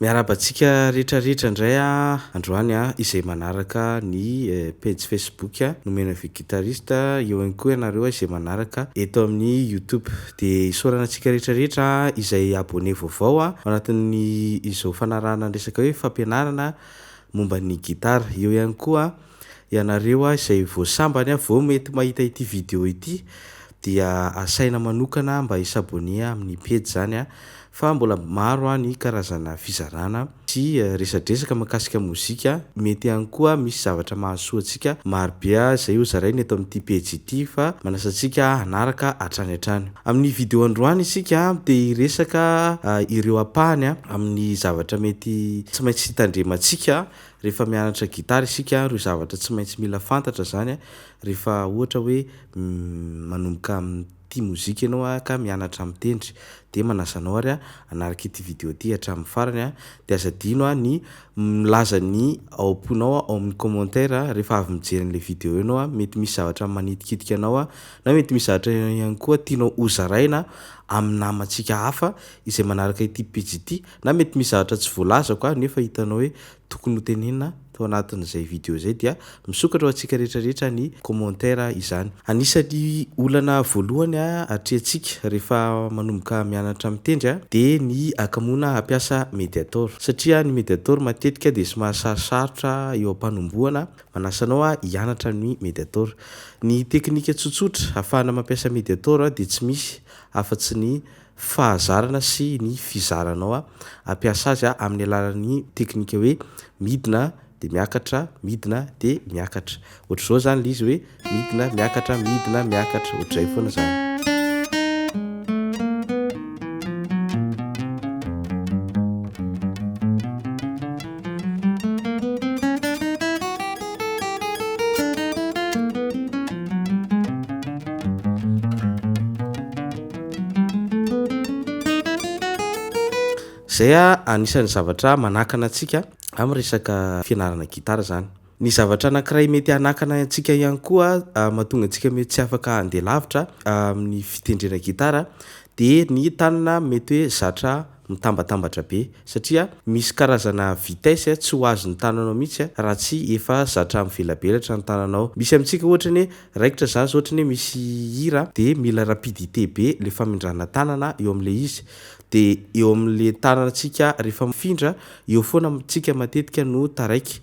Miarabantsika rehetrarehetra indray androany izay manaraka ny page Facebook nomena V Guitariste, eo ihany koa ianareo izay manaraka eto amin'ny YouTube. Dia isaorana antsika rehetrarehetra izay abonné vaovao ao anatin'ny izao fanarahana resaka hoe fampianarana momba ny gitara. Eo ihany koa ianareo izay voasambany vao mety mahita ity vidéo ity dia asaina manokana mba hisabonné amin'ny page zany fa mbola maro ny karazana fizarana sy resadresaka mahakasika mozika. Mety ihany koa misy zavatra mahasoa antsika maro be izay ho zarainy eto amin'ity page ity fa manasa antsika hanaraka hatrany hatrany. Amin'ny vidéo androany isika dia resaka ireo ampahany amin'ny zavatra mety tsy maintsy hitandremantsika rehefa mianatra gitara isika. Ireo zavatra tsy maintsy mila fantatra zany rehefa ohatra hoe manomboka tia mozika ianao ka mianatra mitendry. Dia manasa anao ary hanaraka ity vidéo ity hatramin'ny farany dia aza adino ny milaza ny aomponao ao amin'ny commentaire rehefa avy mijery an'ilay vidéo ianao. Mety misy zavatra manitikitika anao na mety misy zavatra ihany koa tianao hozaraina amin'ny namantsika hafa izay manaraka ity page ity, na mety misy zavatra tsy voalazako nefa hitanao hoe tokony ho tenenina tao anatin'izay vidéo izay dia misokatra ho antsika rehetrarehetra ny commentaire izany. Anisan'ny olana voalohany hatrehantsika rehefa manomboka mianatra mitendry dia ny akamoana hampiasa médiator, satria ny médiator matetika dia somary sarosarotra eo am-panombohana. Manasa anao hianatra ny médiator. Ny teknika tsotsotra ahafahana mampiasa médiator dia tsy misy afa-tsy ny fahazarana sy ny fizaranao ampiasa azy amin'ny alalan'ny teknika hoe midina dia miakatra, midina dia miakatra. Ohatr'izao zany ilay izy hoe midina miakatra, ohatr'izay foana zany. Zay anisan'ny zavatra manakana antsika amin'ny resaka fianarana gitara zany. Ny zavatra anankiray mety hanakana antsika ihany koa mahatonga antsika mety tsy afaka handeha lavitra amin'ny fitendrena gitara dia ny tanana mety hoe zatra mitambatambatra be, satria misy karazana vitesse tsy ho azon'ny tananao mihitsy raha tsy efa zatra mivelabelatra ny tananao. Misy amintsika ohatra ny raikitra zany zao ohatra ny misy hira dia mila rapidité be le famindrana tanana eo amin'ilay izy, dia eo amin'le tananantsika rehefa mifindra eo foana tsika matetika no taraiky.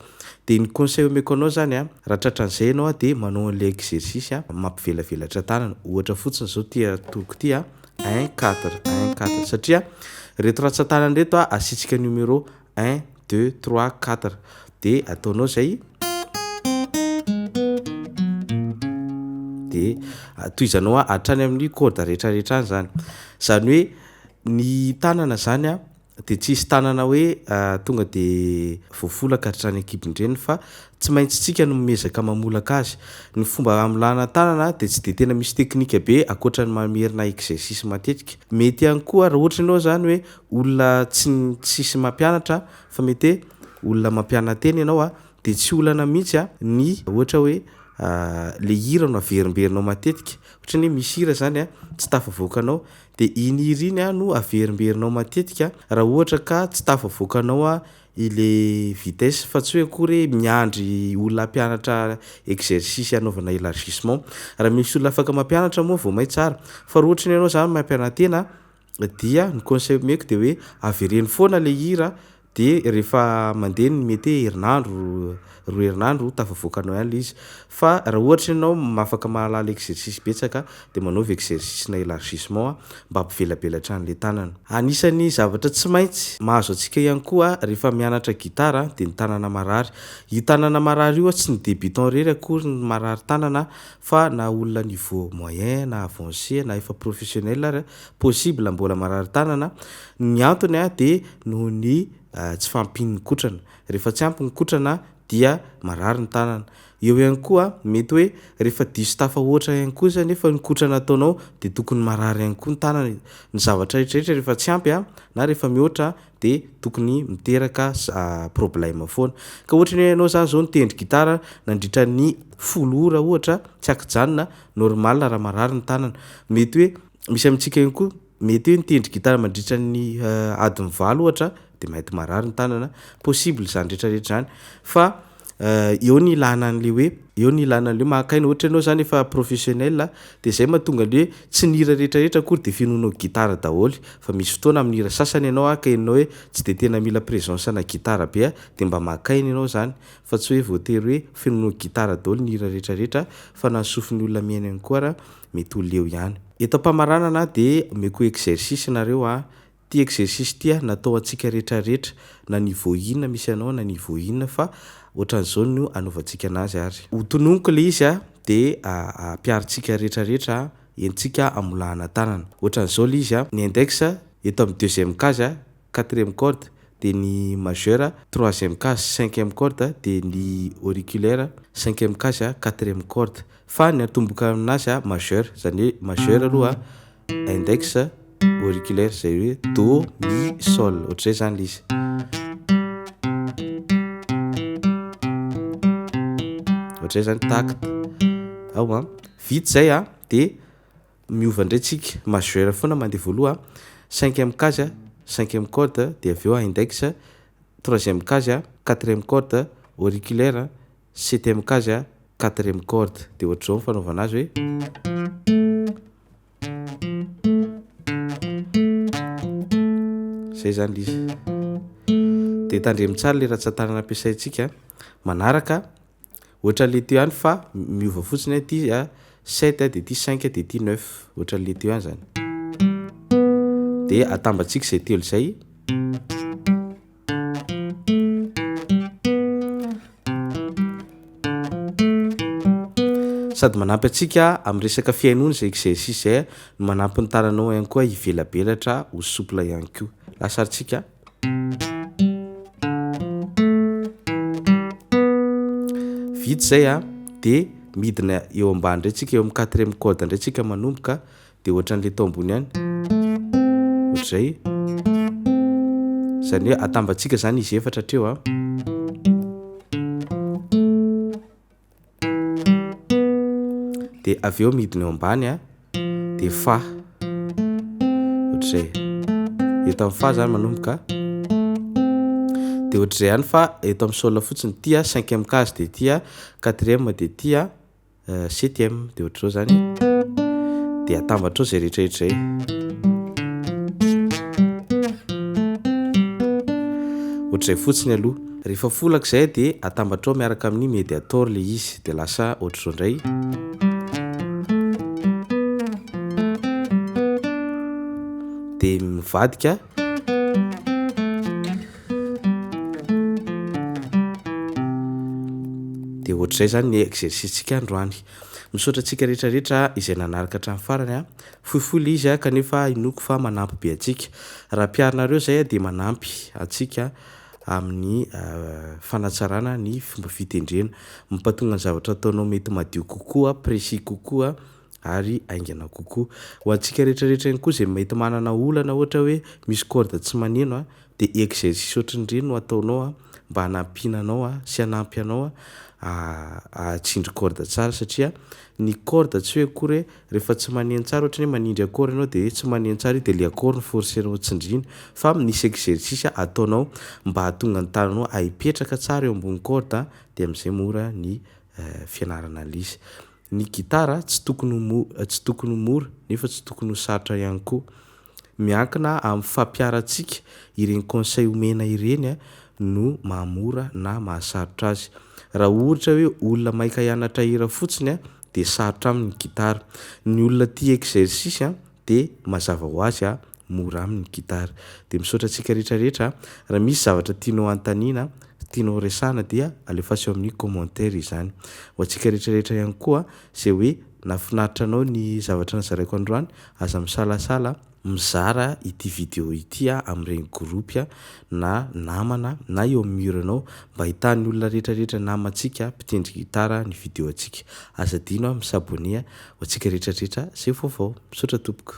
Dia ny conseil omeko anao zany raha tratran'izay ianao dia manao an'ilay exercice mampivelavelatra tanana. Ohatra fotsiny zao ty atoloko ty 1 4 1 4, satria reto ratsan-tanana reto asitsika numéro 1 2 3 4 dia ataonao zay dia tohizanao hatrany amin'ny corde rehetrarehetra any zany. Zany hoe ny tanana zany dia tsisy tanana hoe tonga dia voafolaka hatrany an-kibon-dreny fa tsy maintsy tsika no mezaka mamolaka azy. Ny fomba amilana tanana dia tsy dia tena misy teknika be akoatra ny mamerina exercice matetika. Mety ihany koa raha ohatra ianao zany hoe olona tsisy mampianatra fa mety olona mampianatena ianao dia tsy olana mihitsy ny ohatra hoe le hira no averimberinao matetika. Ohatra ny misy hira zany tsy tafavoakanao dia iny hira iny no averimberinao matetika raha ohatra ka tsy tafavoakanao ile vitesse fa tsy hoe akory miandry olona mpianatra exercice anaovana élargissement. Raha misy olona afaka mampianatra moa vao may tsara, fa raha ohatra ny ianao zany mampianatena dia ny conseil meko dia hoe avereny foana le hira dia rehefa mandeha ny mety herinandro 2 herinandro tafavoakanao ihany ilay izy. Fa raha ohatra ianao afaka mahalala exercice betsaka dia manaova exercice na élargissement mba hampivelabelatra an'ilay tanana. Anisan'ny zavatra tsy maintsy mahazo antsika ihany koa rehefa mianatra gitara dia ny tanana marary. Io tanana marary io tsy ny débutant rery akory ny marary tanana fa na olona niveau moyen na avancé na efa professionnel ary possible mbola marary tanana. Ny antony dia noho ny tsy fampiny kotrana. Rehefa tsy ampy ny kotrana dia marary ny tanana. Eo ihany koa mety hoe rehefa diso tafahoatra ihany koa zany nefa ny kotrana ataonao dia tokony marary ihany koa ny tanana. Ny zavatra rehetrarehetra rehefa tsy ampy na rehefa mihoatra dia tokony miteraka problème foana. Ka ohatra ny ianao zany zao nitendry gitara nandritra ny 10 ora ohatra tsy akijanona, normal raha marary ny tanana. Mety hoe misy amintsika ihany koa mety hoe nitendry gitara mandritra ny adiny 8 ohatra de mahety marary ny tanana possible zany rehetrarehetra zany fa eo ny ilana an'le hoe eo ny ilana an'le mahakaina ohatra ianao zany efa professionnel de zay mahatonga le hoe tsy nira rehetrarehetra akory de finoanao gitara daholo fa misy fotoana amin'ny hira sasany ianao akainao hoe tsy de tena mila présence na gitara be de mba mahakaina ianao zany fa tsy hoe voatery hoe finoanao gitara daholo ny hira rehetrarehetra fa na sofin'ny olona miaina ihany koa raha mety ho leo ihany. Eto am-pamaranana de omeko exercice nareo ty exercice ty natao antsika rehetrarehetra na niveau inona misy anao na niveau inona fa ohatran'izao no anaovantsika anazy ary hotononiko le izy de ampiaritsika rehetrarehetra entsika amolahana tanana ohatran'izao le izy ny index eto amin'ny deuxième case quatrième corde de ny majeur troisième case cinquième corde de ny auriculaire cinquième case quatrième corde fa ny atomboka aminazy majeur zany hoe majeur aloha index auriculaire zay hoe do mi sol ohatr'izay zany le izy ohatr'izay zany tact ao vita zay de miova ndray tsika majeur foana mandeha voaloha cinquième case cinquième corde de avy eo index troisième case quatrième corde auriculaire septième case quatrième corde de ohatr'izao ny fanaovana azy hoe zay zany izy de tandremy tsara le ratsan-tanana ampiasaintsika manaraka ohatra le teo ihany fa miova fotsiny ty 7 de ty 5 de ty 9 ohatra le teo ihany zany de atambatsika zay telo zay sady manampy atsika amin'ny resaka fiainona zay exercice zay manampy ny tananao ihany koa hivelabelatra ho souple ihany koa lasarintsika vita zay de midina eo ambany ndray tsika eo amin'ny quatrième corde ndray tsika manomboka de ohatran'le tao ambony ihany ohatr'izay zany hoe atambatsika zany izy efatra hatreo de avy eo midina eo ambany de fa ohatr'izay eto amin'ny fa zany manomboka de ohatr'izay ihany fa eto amin'ny sol fotsiny ty cinquième case de ty quatrième de ty septième de ohatr'izao zany de atambatra ao zay rehetrarehetra zay ohatr'izay fotsiny aloha rehefa folak'izay de atambatra ao miaraka amin'ny médiator le izy de lasa ohatr'izao ndray de mivadika de ohatr'izay zany ny exercice-tsika androany misaotra antsika rehetrarehetra izay nanaraka hatramin'ny farany fohifohy le izy kanefa inoko fa manampy be atsika raha mpiarinareo zay de manampy atsika amin'ny fanatsarana ny fomba fitendrena mampatonga ny zavatra ataonao mety madio kokoa précis kokoa ary aingana kokoa ho antsika rehetrarehetra iny koa zay mety manana olana ohatra hoe misy corde tsy maneno de exercice ohatran'ireny no ataonao mba hanampinanao sy hanampy anao atsindry corde tsara satria ny corde tsy hoe akory rehefa tsy maneno tsara ohatra hoe manindry accord ianao de tsy maneno tsara de le accord ny forcenao tsindrina fa misy exercice ataonao mba hahatonga ny tananao hipetraka tsara eo ambony corde de am'izay mora ny fianarana an'izy ny gitara tsy tokony mora nefa tsy tokony sarotra ihany koa miankina amin'ny fampiaratsika ireny conseil omena ireny no mahamora na mahasarotra azy raha ohatra hoe olona maika hianatra hira fotsiny de sarotra amin'ny gitara ny olona tia exercice de mazava ho azy mora amin'ny gitara de misaotra antsika rehetrarehetra raha misy zavatra tianao antaniana tianao resana dia alefaso amin'ny commentaire izany ho antsika rehetrarehetra ihany koa zay hoe nafinaritra anao ny zavatra nazaraiko androany aza misalasala mizara ity video ity amin'ireny groupe na namana na eo amin'ny muranao mba hitan'ny olona rehetrarehetra namantsika mpitendry gitara ny video antsika aza dino misabone ho antsika rehetrarehetra zay vaovao misaotra tompoko